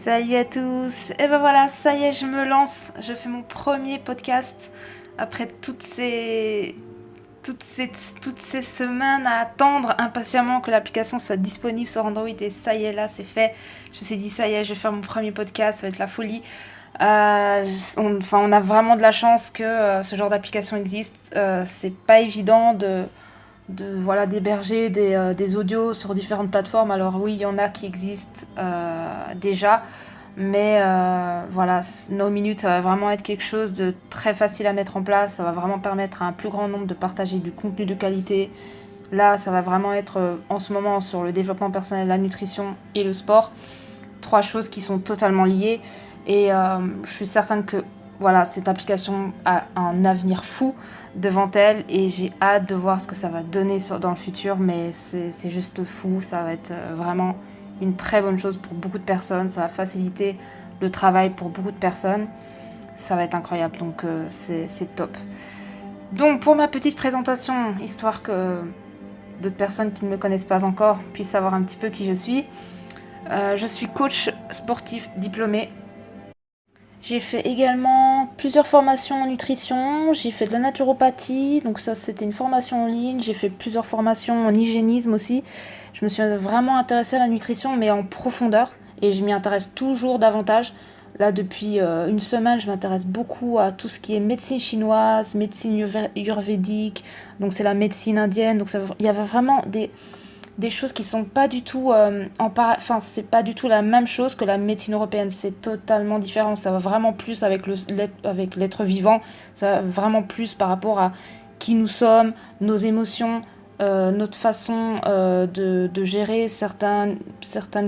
Salut à tous. Et ben voilà, ça y est, je me lance. Je fais mon premier podcast après toutes ces, toutes ces semaines à attendre impatiemment que l'application soit disponible sur Android. Et ça y est, là, c'est fait. Je me suis dit, ça y est, je vais faire mon premier podcast. Ça va être la folie. On a vraiment de la chance que ce genre d'application existe. C'est pas évident voilà, d'héberger des audios sur différentes plateformes. Alors oui, il y en a qui existent déjà, mais voilà, No Minute, ça va vraiment être quelque chose de très facile à mettre en place. Ça va vraiment permettre à un plus grand nombre de partager du contenu de qualité. Là, ça va vraiment être en ce moment sur le développement personnel, la nutrition et le sport. Trois choses qui sont totalement liées. Et je suis certaine que voilà, cette application a un avenir fou devant elle et j'ai hâte de voir ce que ça va donner dans le futur, mais c'est juste fou. Ça va être vraiment une très bonne chose pour beaucoup de personnes. Ça va faciliter le travail pour beaucoup de personnes. Ça va être incroyable, donc c'est top. Donc pour ma petite présentation, histoire que d'autres personnes qui ne me connaissent pas encore puissent savoir un petit peu qui je suis coach sportif diplômé. J'ai fait également plusieurs formations en nutrition, j'ai fait de la naturopathie, donc ça c'était une formation en ligne, j'ai fait plusieurs formations en hygiénisme aussi. Je me suis vraiment intéressée à la nutrition mais en profondeur et je m'y intéresse toujours davantage. Là depuis une semaine je m'intéresse beaucoup à tout ce qui est médecine chinoise, médecine ayurvédique, donc c'est la médecine indienne, donc il y avait vraiment des choses qui sont pas du tout enfin c'est pas du tout la même chose que la médecine européenne, c'est totalement différent, ça va vraiment plus avec avec l'être vivant, ça va vraiment plus par rapport à qui nous sommes, nos émotions, notre façon de gérer certaines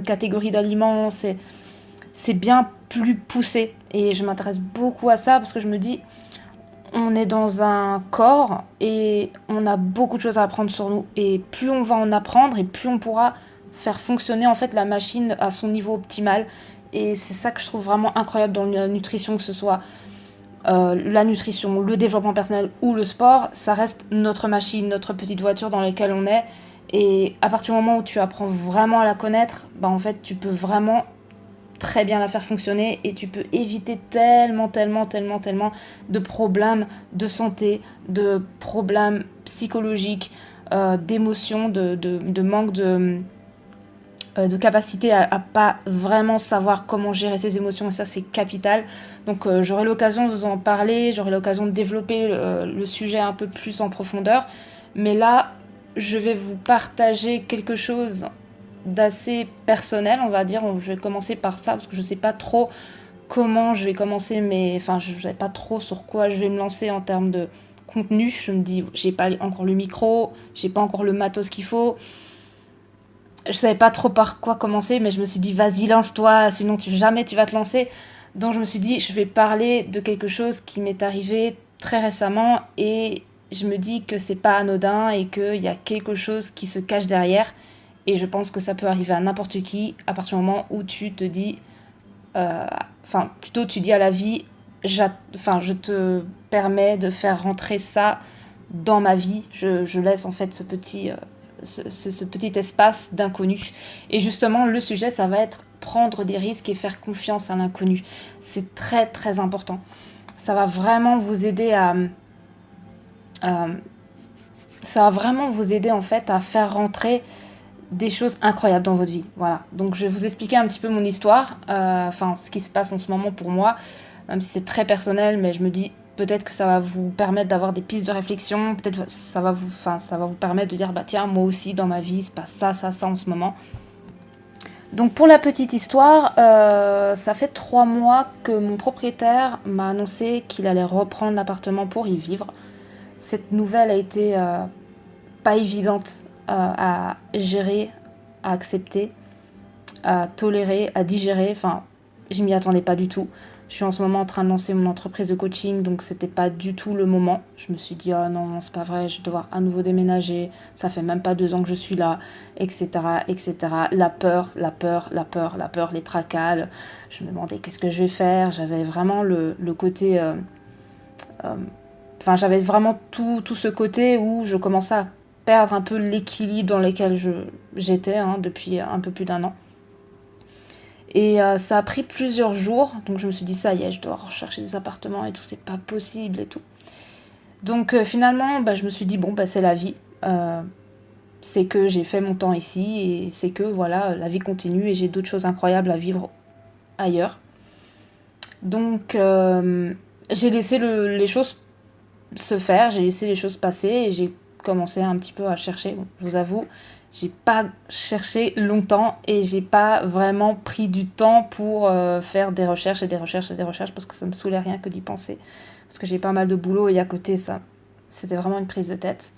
catégories d'aliments, c'est bien plus poussé et je m'intéresse beaucoup à ça parce que je me dis on est dans un corps et on a beaucoup de choses à apprendre sur nous. Et plus on va en apprendre et plus on pourra faire fonctionner en fait la machine à son niveau optimal. Et c'est ça que je trouve vraiment incroyable dans la nutrition, que ce soit la nutrition, le développement personnel ou le sport, ça reste notre machine, notre petite voiture dans laquelle on est. Et à partir du moment où tu apprends vraiment à la connaître, bah en fait tu peux vraiment très bien la faire fonctionner et tu peux éviter tellement de problèmes de santé, de problèmes psychologiques, d'émotions, de manque de capacité à pas vraiment savoir comment gérer ses émotions et ça c'est capital. Donc j'aurai l'occasion de vous en parler, j'aurai l'occasion de développer le sujet un peu plus en profondeur. Mais là, je vais vous partager quelque chose d'assez personnel, on va dire. Je vais commencer par ça parce que je sais pas trop comment je vais commencer, enfin je sais pas trop sur quoi je vais me lancer en termes de contenu. Je me dis j'ai pas encore le micro, j'ai pas encore le matos qu'il faut. Je savais pas trop par quoi commencer, mais je me suis dit vas-y lance-toi, sinon jamais tu vas te lancer. Donc je me suis dit je vais parler de quelque chose qui m'est arrivé très récemment et je me dis que c'est pas anodin et qu'il y a quelque chose qui se cache derrière. Et je pense que ça peut arriver à n'importe qui à partir du moment où tu te dis, plutôt tu dis à la vie, je te permets de faire rentrer ça dans ma vie. Je laisse en fait ce petit espace d'inconnu. Et justement, le sujet, ça va être prendre des risques et faire confiance à l'inconnu. C'est très très important. Ça va vraiment vous aider euh, ça va vraiment vous aider en fait à faire rentrer des choses incroyables dans votre vie. Voilà. Donc je vais vous expliquer un petit peu mon histoire, ce qui se passe en ce moment pour moi, même si c'est très personnel, mais je me dis peut-être que ça va vous permettre d'avoir des pistes de réflexion, peut-être ça va vous permettre de dire bah tiens moi aussi dans ma vie il se passe ça en ce moment. Donc pour la petite histoire, ça fait 3 mois que mon propriétaire m'a annoncé qu'il allait reprendre l'appartement pour y vivre. Cette nouvelle a été pas évidente à gérer, à accepter, à tolérer, à digérer. Enfin, je m'y attendais pas du tout. Je suis en ce moment en train de lancer mon entreprise de coaching, donc c'était pas du tout le moment. Je me suis dit, oh non, c'est pas vrai, je vais devoir à nouveau déménager. Ça fait même pas 2 ans que je suis là, etc., etc. La peur, les tracas. Je me demandais qu'est-ce que je vais faire. J'avais vraiment le côté. J'avais vraiment tout ce côté où je commençais à perdre un peu l'équilibre dans lequel j'étais depuis un peu plus d'1 an. Et ça a pris plusieurs jours, donc je me suis dit ça y est, je dois rechercher des appartements et tout, c'est pas possible et tout. Donc finalement, je me suis dit bon, c'est la vie. C'est que j'ai fait mon temps ici et c'est que voilà, la vie continue et j'ai d'autres choses incroyables à vivre ailleurs. Donc j'ai laissé les choses se faire, j'ai laissé les choses passer et j'ai commencé un petit peu à chercher. Bon, je vous avoue, j'ai pas cherché longtemps et j'ai pas vraiment pris du temps pour faire des recherches et des recherches et des recherches parce que ça me saoulait rien que d'y penser. Parce que j'ai pas mal de boulot et à côté, ça, c'était vraiment une prise de tête.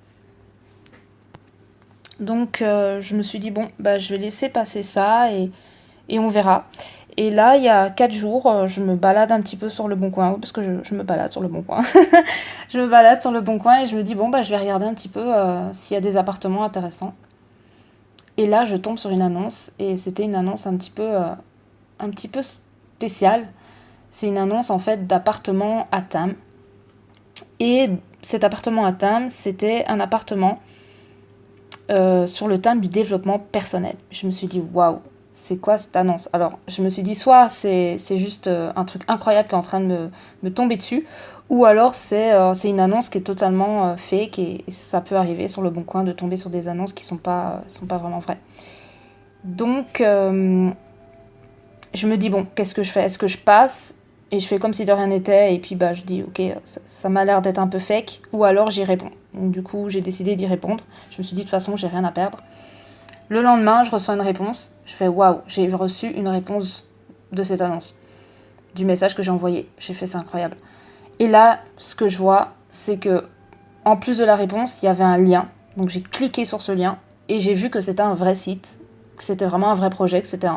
Donc je me suis dit, bon, je vais laisser passer ça et on verra. Et là, il y a 4 jours, je me balade un petit peu sur le Bon Coin, parce que je me balade sur le Bon Coin. Je me balade sur le Bon Coin et je me dis, bon, je vais regarder un petit peu s'il y a des appartements intéressants. Et là, je tombe sur une annonce, et c'était une annonce un petit peu spéciale. C'est une annonce, en fait, d'appartement à Tam. Et cet appartement à Tam, c'était un appartement sur le thème du développement personnel. Je me suis dit, waouh, c'est quoi cette annonce? Alors, je me suis dit, soit c'est juste un truc incroyable qui est en train de me tomber dessus, ou alors c'est une annonce qui est totalement fake, et ça peut arriver sur le Bon Coin de tomber sur des annonces qui sont pas vraiment vraies. Donc, je me dis, bon, qu'est-ce que je fais? Est-ce que je passe et je fais comme si de rien n'était, et puis je dis, ok, ça m'a l'air d'être un peu fake, ou alors j'y réponds. Donc du coup, j'ai décidé d'y répondre. Je me suis dit, de toute façon, j'ai rien à perdre. Le lendemain, je reçois une réponse. Je fais, waouh, j'ai reçu une réponse de cette annonce, du message que j'ai envoyé. J'ai fait, c'est incroyable. Et là, ce que je vois, c'est que, en plus de la réponse, il y avait un lien. Donc j'ai cliqué sur ce lien, et j'ai vu que c'était un vrai site, que c'était vraiment un vrai projet, que c'était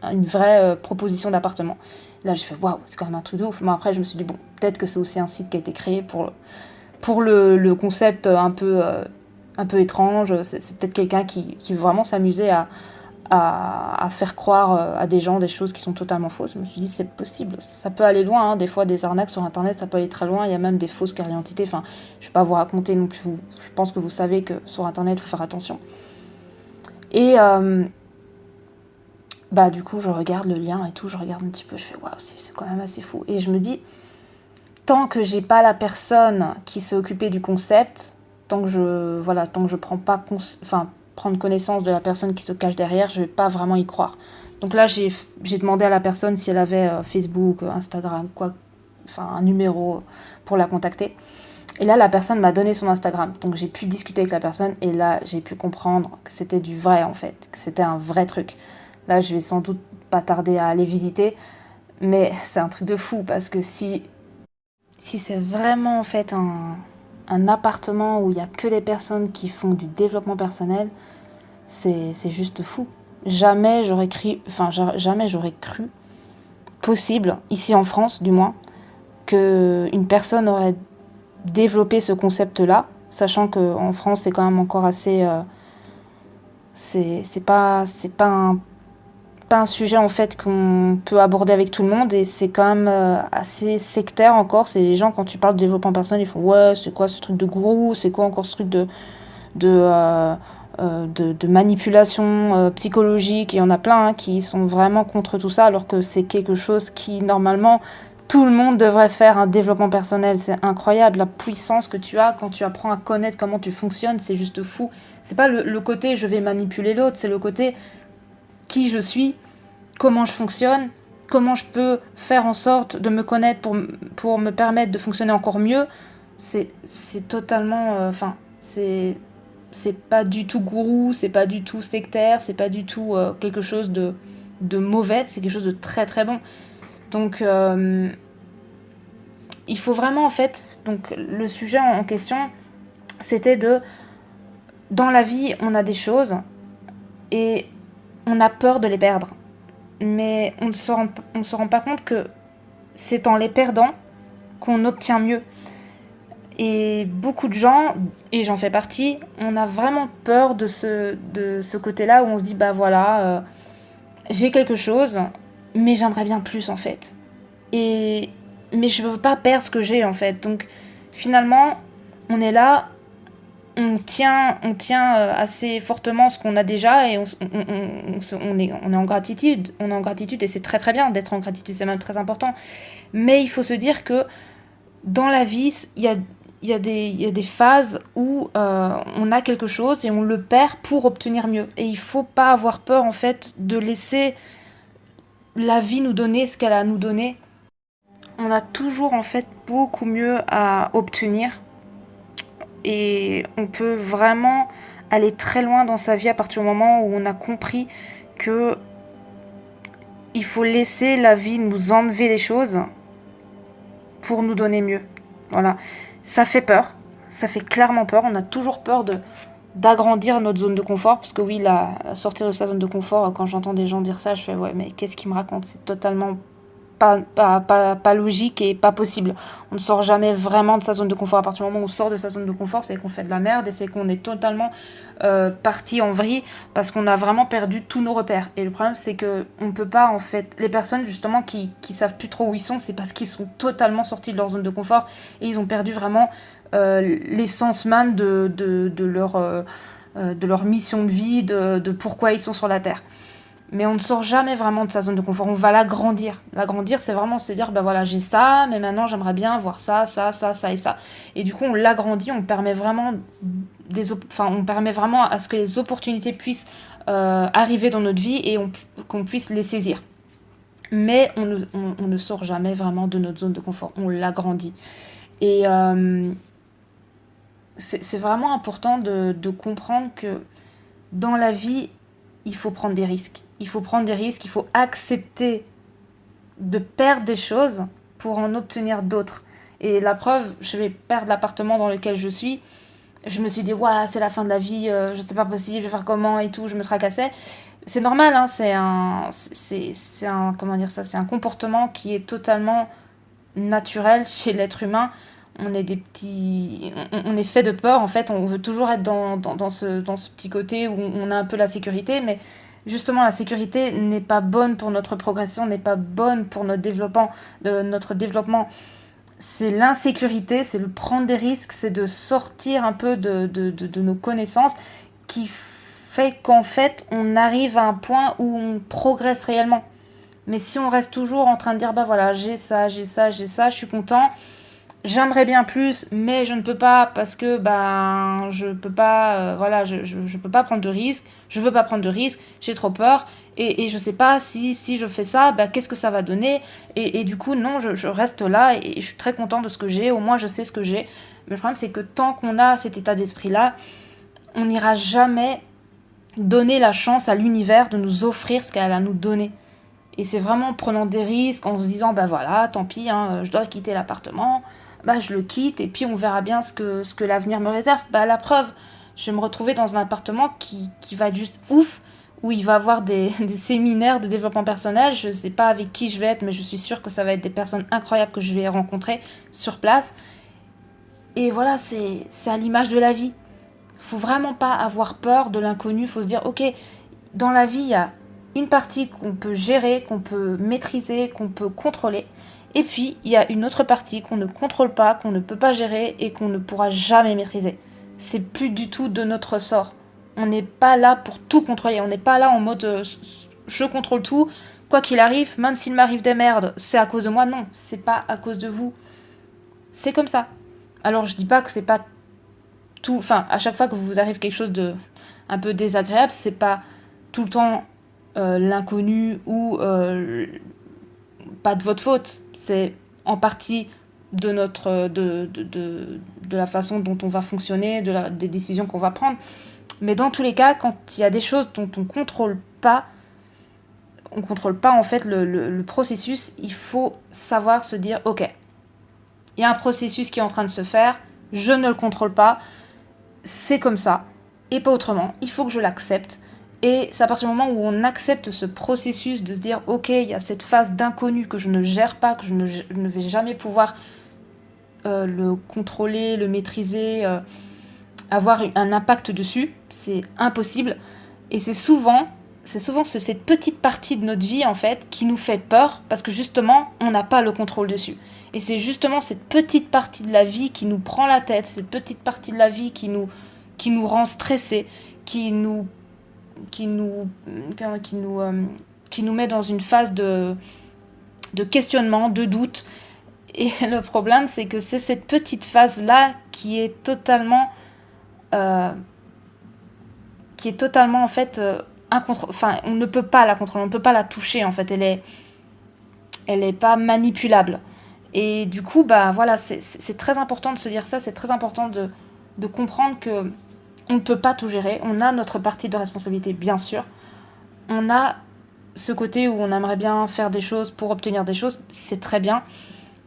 une vraie proposition d'appartement. Là, j'ai fait, waouh, c'est quand même un truc de ouf. Mais après, je me suis dit, bon, peut-être que c'est aussi un site qui a été créé pour le concept un peu étrange. C'est peut-être quelqu'un qui veut vraiment s'amuser à faire croire à des gens des choses qui sont totalement fausses. Je me suis dit, c'est possible, ça peut aller loin. Hein. Des fois, des arnaques sur Internet, ça peut aller très loin. Il y a même des fausses cartes d'identité. Enfin, je ne vais pas vous raconter non plus. Je pense que vous savez que sur Internet, il faut faire attention. Et du coup, je regarde le lien et tout, je regarde un petit peu, je fais, waouh, c'est quand même assez fou. Et je me dis, tant que j'ai pas la personne qui s'est occupée du concept, tant que je prends pas prendre connaissance de la personne qui se cache derrière, je vais pas vraiment y croire. Donc là, j'ai demandé à la personne si elle avait Facebook, Instagram, un numéro pour la contacter. Et là, la personne m'a donné son Instagram. Donc j'ai pu discuter avec la personne et là, j'ai pu comprendre que c'était du vrai en fait, que c'était un vrai truc. Là, je vais sans doute pas tarder à aller visiter, mais c'est un truc de fou parce que si c'est vraiment en fait un appartement où il y a que des personnes qui font du développement personnel, c'est juste fou. Jamais j'aurais cru possible, ici en France du moins, qu'une personne aurait développé ce concept-là, sachant qu'en France c'est quand même encore assez... c'est pas un sujet en fait qu'on peut aborder avec tout le monde et c'est quand même assez sectaire encore. C'est les gens, quand tu parles de développement personnel, ils font ouais, c'est quoi ce truc de gourou, c'est quoi encore ce truc de manipulation psychologique. Il y en a plein qui sont vraiment contre tout ça alors que c'est quelque chose qui normalement tout le monde devrait faire. Un développement personnel, c'est incroyable la puissance que tu as quand tu apprends à connaître comment tu fonctionnes, c'est juste fou. C'est pas le côté je vais manipuler l'autre, c'est le côté qui je suis, comment je fonctionne, comment je peux faire en sorte de me connaître pour me permettre de fonctionner encore mieux. C'est totalement... c'est pas du tout gourou, c'est pas du tout sectaire, c'est pas du tout quelque chose de mauvais, c'est quelque chose de très très bon. Donc, il faut vraiment en fait... Donc, le sujet en question, c'était dans la vie, on a des choses et on a peur de les perdre. Mais on ne se rend pas compte que c'est en les perdant qu'on obtient mieux. Et beaucoup de gens, et j'en fais partie, on a vraiment peur de ce côté-là où on se dit, j'ai quelque chose, mais j'aimerais bien plus en fait. Mais je veux pas perdre ce que j'ai en fait. Donc finalement, on est là, on tient assez fortement ce qu'on a déjà et on est en gratitude. On est en gratitude et c'est très très bien d'être en gratitude, c'est même très important. Mais il faut se dire que dans la vie, il y a des phases où on a quelque chose et on le perd pour obtenir mieux. Et il faut pas avoir peur en fait de laisser la vie nous donner ce qu'elle a à nous donner. On a toujours en fait beaucoup mieux à obtenir et on peut vraiment aller très loin dans sa vie à partir du moment où on a compris que il faut laisser la vie nous enlever des choses pour nous donner mieux. Voilà, ça fait peur, ça fait clairement peur. On a toujours peur d'agrandir notre zone de confort, parce que oui, sortir de sa zone de confort, quand j'entends des gens dire ça, je fais ouais, mais qu'est-ce qu'ils me racontent? C'est totalement pas logique et pas possible. On ne sort jamais vraiment de sa zone de confort. À partir du moment où on sort de sa zone de confort, c'est qu'on fait de la merde et c'est qu'on est totalement parti en vrille parce qu'on a vraiment perdu tous nos repères. Et le problème, c'est que on peut pas, en fait, les personnes justement qui savent plus trop où ils sont, c'est parce qu'ils sont totalement sortis de leur zone de confort et ils ont perdu vraiment l'essence même de leur mission de vie, de pourquoi ils sont sur la Terre. Mais on ne sort jamais vraiment de sa zone de confort, on va l'agrandir. L'agrandir, c'est vraiment se dire, ben voilà, j'ai ça, mais maintenant j'aimerais bien avoir ça, ça, ça, ça et ça. Et du coup, on l'agrandit, on permet vraiment on permet vraiment à ce que les opportunités puissent arriver dans notre vie et qu'on puisse les saisir. Mais on ne sort jamais vraiment de notre zone de confort, on l'agrandit. Et c'est vraiment important de comprendre que dans la vie, il faut prendre des risques. Il faut prendre des risques, il faut accepter de perdre des choses pour en obtenir d'autres. Et la preuve, je vais perdre l'appartement dans lequel je suis. Je me suis dit, ouais, c'est la fin de la vie, c'est pas possible, je vais faire comment et tout, je me tracassais. C'est normal, hein, comment dire ça, c'est un comportement qui est totalement naturel chez l'être humain. On est des petits, on est fait de peur en fait, on veut toujours être dans ce petit côté où on a un peu la sécurité, mais justement la sécurité n'est pas bonne pour notre progression, n'est pas bonne pour notre développement. C'est l'insécurité, c'est le prendre des risques, c'est de sortir un peu de nos connaissances qui fait qu'en fait on arrive à un point où on progresse réellement. Mais si on reste toujours en train de dire bah voilà, j'ai ça, j'ai ça, j'ai ça, je suis content, j'aimerais bien plus, mais je ne peux pas parce que je peux pas, voilà, je peux pas prendre de risques, je veux pas prendre de risques, j'ai trop peur et je sais pas si je fais ça, qu'est-ce que ça va donner et du coup non, je reste là et je suis très content de ce que j'ai, au moins je sais ce que j'ai. Mais le problème c'est que tant qu'on a cet état d'esprit là, on n'ira jamais donner la chance à l'univers de nous offrir ce qu'elle a à nous donner. Et c'est vraiment en prenant des risques, en se disant voilà, tant pis, hein, je dois quitter l'appartement, je le quitte et puis on verra bien ce que l'avenir me réserve. La preuve, je vais me retrouver dans un appartement qui va être juste ouf, où il va y avoir des séminaires de développement personnel. Je ne sais pas avec qui je vais être, mais je suis sûre que ça va être des personnes incroyables que je vais rencontrer sur place. Et voilà, c'est à l'image de la vie. Faut vraiment pas avoir peur de l'inconnu, faut se dire ok, dans la vie, il y a une partie qu'on peut gérer, qu'on peut maîtriser, qu'on peut contrôler. Et puis, il y a une autre partie qu'on ne contrôle pas, qu'on ne peut pas gérer et qu'on ne pourra jamais maîtriser. C'est plus du tout de notre sort. On n'est pas là pour tout contrôler. On n'est pas là en mode je contrôle tout, quoi qu'il arrive, même s'il m'arrive des merdes, c'est à cause de moi. Non, c'est pas à cause de vous. C'est comme ça. Alors, je dis pas que c'est pas tout. Enfin, à chaque fois que vous arrive quelque chose de un peu désagréable, c'est pas tout le temps l'inconnu ou pas de votre faute, c'est en partie de la façon dont on va fonctionner, des décisions qu'on va prendre. Mais dans tous les cas, quand il y a des choses dont on contrôle pas en fait le processus, il faut savoir se dire ok, il y a un processus qui est en train de se faire, je ne le contrôle pas, c'est comme ça et pas autrement, il faut que je l'accepte. Et c'est à partir du moment où on accepte ce processus de se dire ok, il y a cette phase d'inconnu que je ne gère pas, que je ne vais jamais pouvoir le contrôler, le maîtriser, avoir un impact dessus, c'est impossible. Et c'est souvent cette petite partie de notre vie en fait qui nous fait peur parce que justement on n'a pas le contrôle dessus. Et c'est justement cette petite partie de la vie qui nous prend la tête, cette petite partie de la vie qui nous qui nous rend stressés, qui nous, qui nous, qui nous, qui nous met dans une phase de questionnement, de doute. Et le problème, c'est que c'est cette petite phase-là euh, qui est totalement en fait, enfin, on ne peut pas la contrôler, on ne peut pas la toucher en fait, elle est pas manipulable. Et du coup, bah voilà, c'est très important de se dire ça, c'est très important de comprendre que on ne peut pas tout gérer. On a notre partie de responsabilité, bien sûr. On a ce côté où on aimerait bien faire des choses pour obtenir des choses, c'est très bien.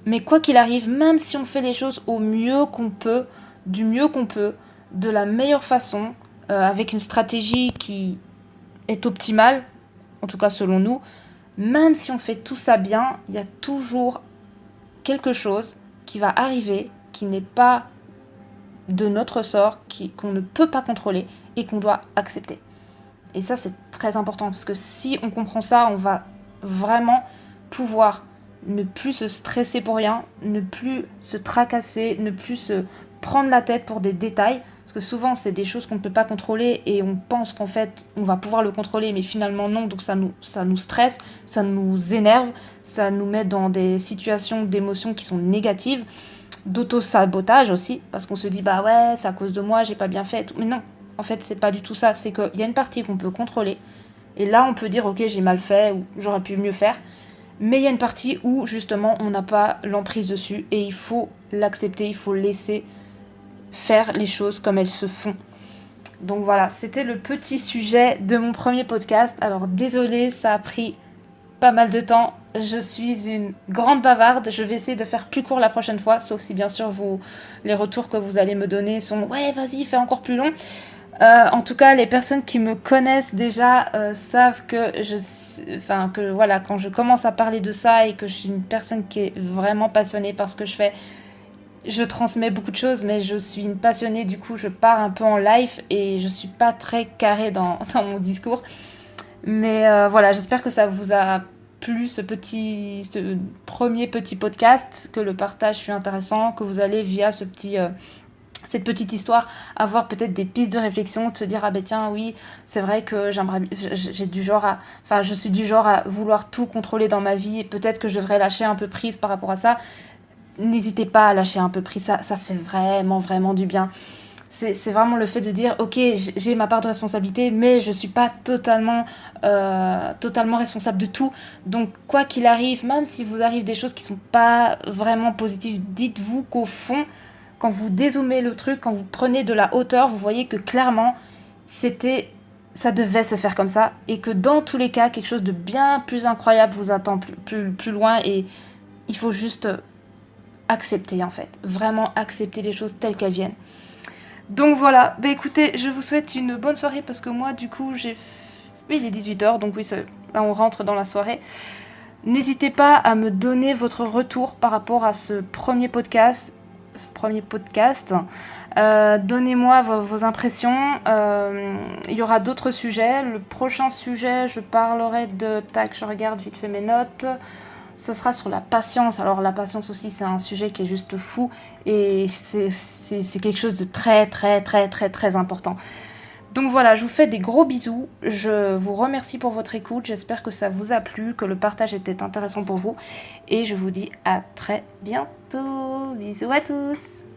Mais quoi qu'il arrive, même si on fait les choses au mieux qu'on peut, du mieux qu'on peut, de la meilleure façon, avec une stratégie qui est optimale, en tout cas selon nous, même si on fait tout ça bien, il y a toujours quelque chose qui va arriver qui n'est pas de notre sort, qu'on ne peut pas contrôler et qu'on doit accepter. Et ça, c'est très important parce que si on comprend ça, on va vraiment pouvoir ne plus se stresser pour rien, ne plus se tracasser, ne plus se prendre la tête pour des détails. Parce que souvent, c'est des choses qu'on ne peut pas contrôler et on pense qu'en fait, on va pouvoir le contrôler, mais finalement non. Donc ça nous stresse, ça nous énerve, ça nous met dans des situations d'émotions qui sont négatives, d'auto-sabotage aussi, parce qu'on se dit, bah ouais, c'est à cause de moi, j'ai pas bien fait. Mais non, en fait, c'est pas du tout ça. C'est qu'il y a une partie qu'on peut contrôler. Et là, on peut dire, ok, j'ai mal fait ou j'aurais pu mieux faire. Mais il y a une partie où, justement, on n'a pas l'emprise dessus. Et il faut l'accepter, il faut laisser faire les choses comme elles se font. Donc voilà, c'était le petit sujet de mon premier podcast. Alors désolée, ça a pris pas mal de temps. Je suis une grande bavarde. Je vais essayer de faire plus court la prochaine fois, sauf si bien sûr les retours que vous allez me donner sont ouais, vas-y, fais encore plus long. En tout cas, les personnes qui me connaissent déjà savent que que voilà, quand je commence à parler de ça et que je suis une personne qui est vraiment passionnée par ce que je fais, je transmets beaucoup de choses, mais je suis une passionnée, du coup, je pars un peu en live et je suis pas très carrée dans mon discours. Mais voilà, j'espère que ça vous a plu ce premier petit podcast, que le partage fut intéressant, que vous allez via cette petite histoire avoir peut-être des pistes de réflexion, de se dire ah ben tiens oui c'est vrai que je suis du genre à vouloir tout contrôler dans ma vie et peut-être que je devrais lâcher un peu prise par rapport à ça. N'hésitez pas à lâcher un peu prise, ça fait vraiment vraiment du bien. C'est vraiment le fait de dire ok, j'ai ma part de responsabilité, mais je suis pas totalement responsable de tout. Donc quoi qu'il arrive, même si vous arrive des choses qui sont pas vraiment positives, dites-vous qu'au fond, quand vous dézoomez le truc, quand vous prenez de la hauteur, vous voyez que clairement ça devait se faire comme ça et que dans tous les cas, quelque chose de bien plus incroyable vous attend plus loin et il faut juste accepter en fait, vraiment accepter les choses telles qu'elles viennent. Donc voilà, bah écoutez, je vous souhaite une bonne soirée parce que moi du coup oui, il est 18h, donc oui, là on rentre dans la soirée. N'hésitez pas à me donner votre retour par rapport à ce premier podcast. Donnez-moi vos impressions. Il y aura d'autres sujets. Le prochain sujet, je parlerai je regarde vite fait mes notes. Ce sera sur la patience. Alors la patience aussi, c'est un sujet qui est juste fou et c'est quelque chose de très très très très très important. Donc voilà, je vous fais des gros bisous. Je vous remercie pour votre écoute. J'espère que ça vous a plu, que le partage était intéressant pour vous. Et je vous dis à très bientôt. Bisous à tous.